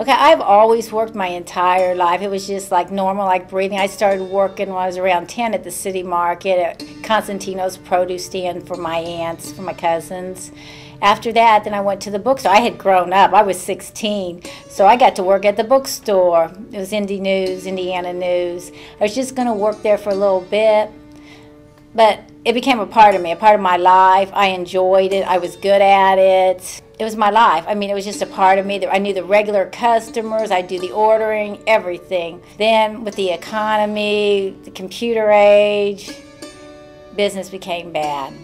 Okay, I've always worked my entire life. It was just like normal, like breathing. I started working when I was around 10 at the city market, at Constantino's produce stand for my aunts, for my cousins. After that, then I went to the bookstore. I had grown up. I was 16, so I got to work at the bookstore. It was Indy News, Indiana News. I was just going to work there for a little bit, but it became a part of me, a part of my life. I enjoyed it. I was good at it. It was my life. I mean, it was just a part of me. I knew the regular customers. I'd do the ordering, everything. Then with the economy, the computer age, business became bad,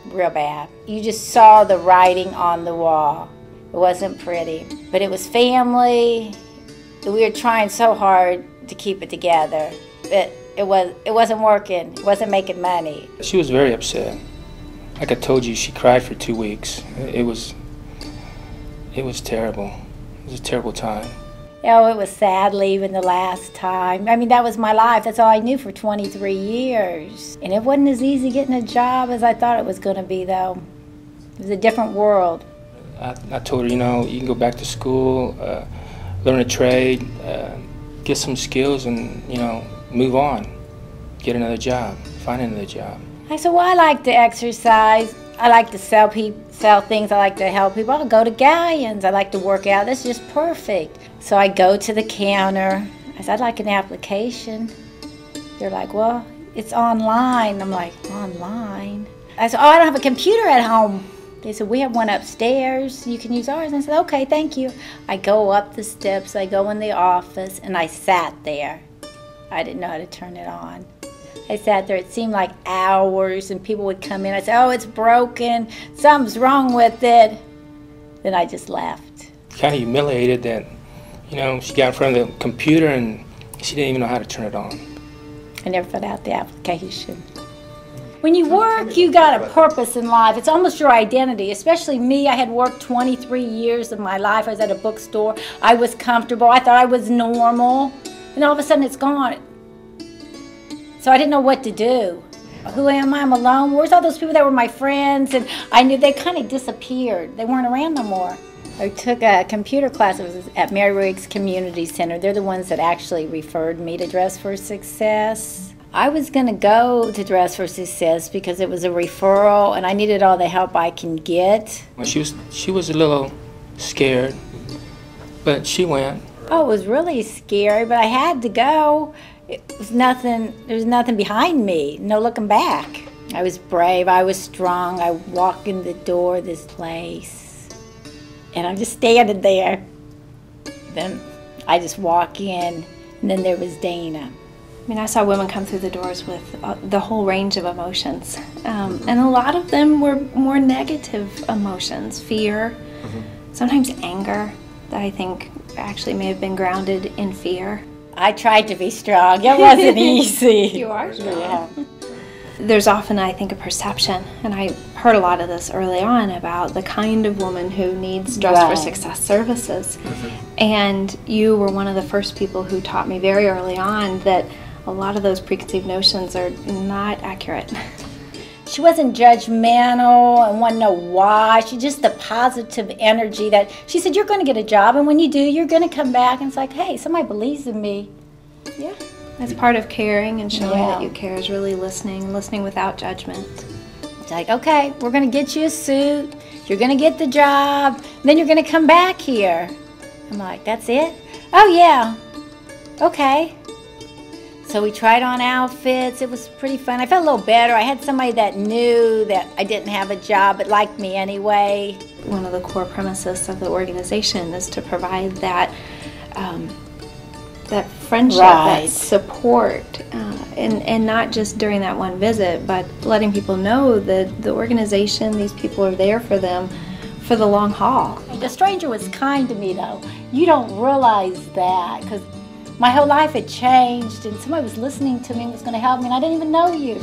real bad. You just saw the writing on the wall. It wasn't pretty, but it was family. We were trying so hard to keep it together, but it wasn't working. It wasn't making money. She was very upset. Like I told you, she cried for 2 weeks. It was terrible. It was a terrible time. Oh, it was sad leaving the last time. I mean, that was my life. That's all I knew for 23 years. And it wasn't as easy getting a job as I thought it was going to be, though. It was a different world. I told her, you know, you can go back to school, learn a trade, get some skills, and, you know, move on. Get another job. Find another job. I said, well, I like to exercise. I like to sell things. I like to help people. I'll go to galleons. I like to work out. That's just perfect. So I go to the counter. I said, I'd like an application. They're like, well, it's online. I'm like, online? I said, oh, I don't have a computer at home. They said, we have one upstairs. You can use ours. I said, okay, thank you. I go up the steps. I go in the office, and I sat there. I didn't know how to turn it on. I sat there, it seemed like hours, and people would come in. I said, oh, it's broken, something's wrong with it. Then I just left. Kind of humiliated that, you know, she got in front of the computer and she didn't even know how to turn it on. I never filled out the application. When you work, you got a purpose in life. It's almost your identity, especially me. I had worked 23 years of my life. I was at a bookstore. I was comfortable. I thought I was normal. And all of a sudden it's gone. So I didn't know what to do. Who am I? I'm alone. Where's all those people that were my friends? And I knew they kind of disappeared. They weren't around no more. I took a computer class. It was at Mary Riggs Community Center. They're the ones that actually referred me to Dress for Success. I was going to go to Dress for Success because it was a referral and I needed all the help I can get. Well, she was a little scared, but she went. Oh, it was really scary, but I had to go. It was nothing, there was nothing behind me, no looking back. I was brave, I was strong. I walk in the door of this place, and I'm just standing there. Then I just walk in, and then there was Dana. I mean, I saw women come through the doors with the whole range of emotions, and a lot of them were more negative emotions, fear, sometimes anger, that I think actually may have been grounded in fear. I tried to be strong. It wasn't easy. You are strong. Yeah. There's often, I think, a perception, and I heard a lot of this early on about the kind of woman who needs Dress for Success services. And you were one of the first people who taught me very early on that a lot of those preconceived notions are not accurate. She wasn't judgmental and wanted to know why. She just the positive energy that she said, you're going to get a job, and when you do, you're going to come back. And it's like, hey, somebody believes in me. Yeah. That's part of caring and showing that you care is really listening without judgment. It's like, okay, we're going to get you a suit. You're going to get the job. Then you're going to come back here. I'm like, that's it? Oh, yeah. Okay. So we tried on outfits. It was pretty fun. I felt a little better. I had somebody that knew that I didn't have a job but liked me anyway. One of the core premises of the organization is to provide that that friendship, that support, and not just during that one visit, but letting people know that the organization, these people are there for them for the long haul. The stranger was kind to me, though. You don't realize that, because my whole life had changed, and somebody was listening to me and was going to help me, and I didn't even know you.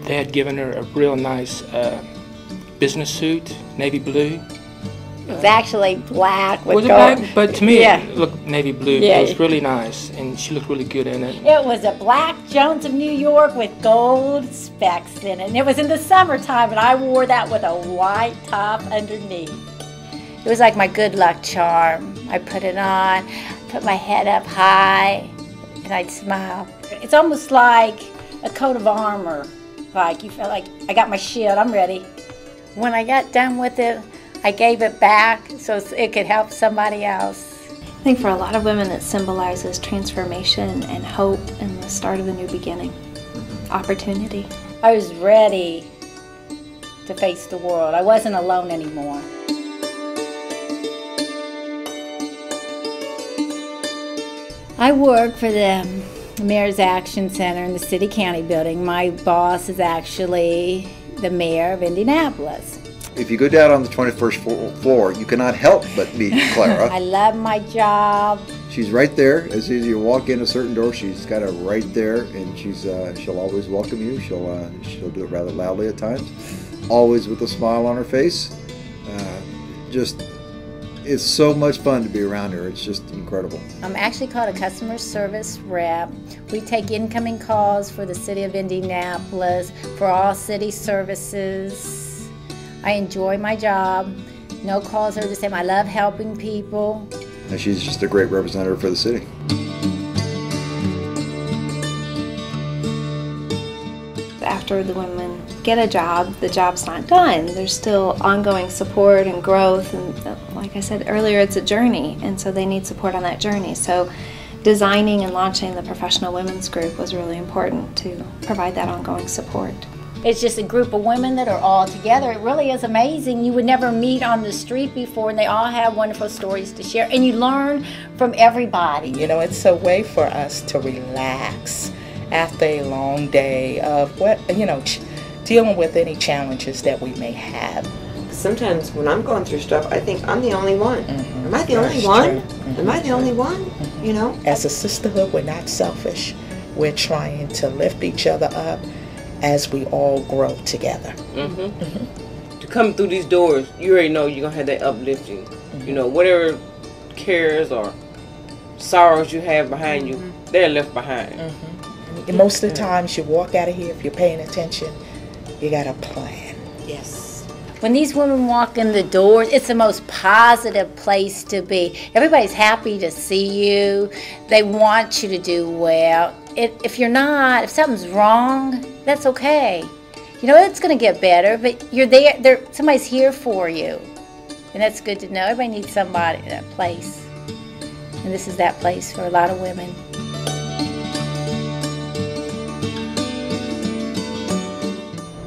They had given her a real nice business suit, navy blue. It was actually black with Was it gold. black? But to me, Yeah. it looked navy blue. Yeah. It was really nice, and she looked really good in it. It was a black Jones of New York with gold specks in it. And it was in the summertime, and I wore that with a white top underneath. It was like my good luck charm. I put it on, put my head up high, and I'd smile. It's almost like a coat of armor. Like you felt like, I got my shield, I'm ready. When I got done with it, I gave it back so it could help somebody else. I think for a lot of women it symbolizes transformation and hope and the start of a new beginning, opportunity. I was ready to face the world. I wasn't alone anymore. I work for the Mayor's Action Center in the City County building. My boss is actually the mayor of Indianapolis. If you go down on the 21st floor, you cannot help but meet Clara. I love my job. She's right there. As soon as you walk in a certain door, she's got it right there, and she'll always welcome you. She'll do it rather loudly at times, always with a smile on her face. It's so much fun to be around her. It's just incredible. I'm actually called a customer service rep. We take incoming calls for the city of Indianapolis, for all city services. I enjoy my job. No calls are the same. I love helping people. And she's just a great representative for the city. After the women get a job, the job's not done. There's still ongoing support and growth, and like I said earlier, it's a journey, and so they need support on that journey. So designing and launching the Professional Women's Group was really important to provide that ongoing support. It's just a group of women that are all together. It really is amazing. You would never meet on the street before, and they all have wonderful stories to share, and you learn from everybody. You know, it's a way for us to relax after a long day of dealing with any challenges that we may have. Sometimes when I'm going through stuff, I think I'm the only one. Mm-hmm. Am I the only one? Mm-hmm. Am I the only one? Mm-hmm. You know? As a sisterhood, we're not selfish. We're trying to lift each other up as we all grow together. Mm-hmm. Mm-hmm. To come through these doors, you already know you're going to have that uplifting. Mm-hmm. You know, whatever cares or sorrows you have behind you, they're left behind. Mm-hmm. Most of the times you walk out of here, if you're paying attention, you got a plan. Yes. When these women walk in the doors, it's the most positive place to be. Everybody's happy to see you. They want you to do well. If you're not, if something's wrong, that's okay. You know, it's going to get better, but you're there. Somebody's here for you. And that's good to know. Everybody needs somebody, that place. And this is that place for a lot of women.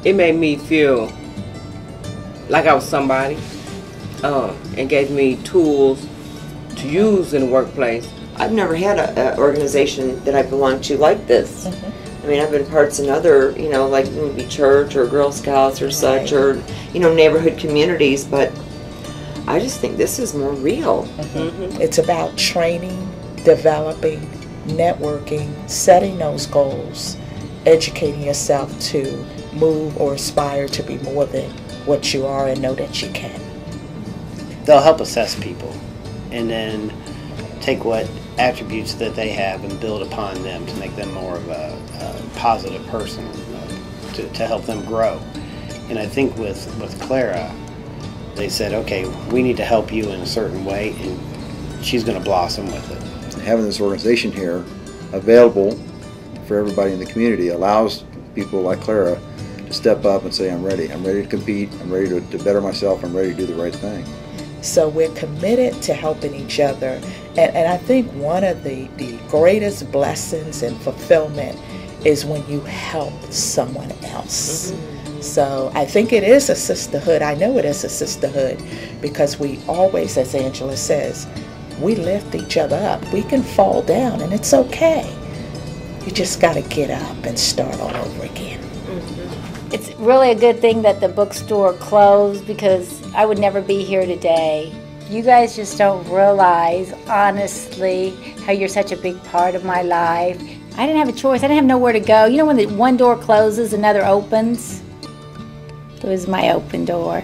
It made me feel like I was somebody, and gave me tools to use in the workplace. I've never had an organization that I belong to like this. Mm-hmm. I mean, I've been parts in other, like maybe church or Girl Scouts or such, or, neighborhood communities, but I just think this is more real. Mm-hmm. It's about training, developing, networking, setting those goals, educating yourself to move or aspire to be more than what you are and know that you can. They'll help assess people and then take what attributes that they have and build upon them to make them more of a positive person, to help them grow. And I think with Clara, they said, okay, we need to help you in a certain way, and she's going to blossom with it. Having this organization here available for everybody in the community allows people like Clara to step up and say, I'm ready to compete, I'm ready to better myself, I'm ready to do the right thing. So we're committed to helping each other, and I think one of the greatest blessings and fulfillment is when you help someone else. Mm-hmm. So I think it is a sisterhood. I know it is a sisterhood because we always, as Angela says, we lift each other up. We can fall down and it's okay. You just got to get up and start all over again. It's really a good thing that the bookstore closed because I would never be here today. You guys just don't realize, honestly, how you're such a big part of my life. I didn't have a choice. I didn't have nowhere to go. You know when the one door closes, another opens? It was my open door.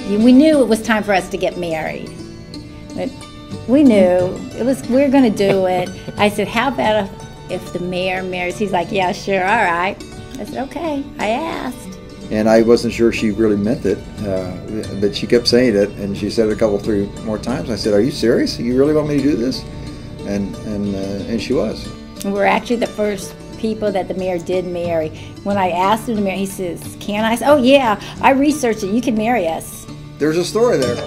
We knew it was time for us to get married. But we knew we were going to do it. I said, how about if the mayor marries? He's like, yeah, sure, all right. I said, okay. I asked. And I wasn't sure she really meant it, but she kept saying it, and she said it 3 more times. I said, "Are you serious? You really want me to do this?" And she was. We're actually the first people that the mayor did marry. When I asked him to marry, he says, "Can I?" I said, "Oh yeah, I researched it. You can marry us." There's a story there.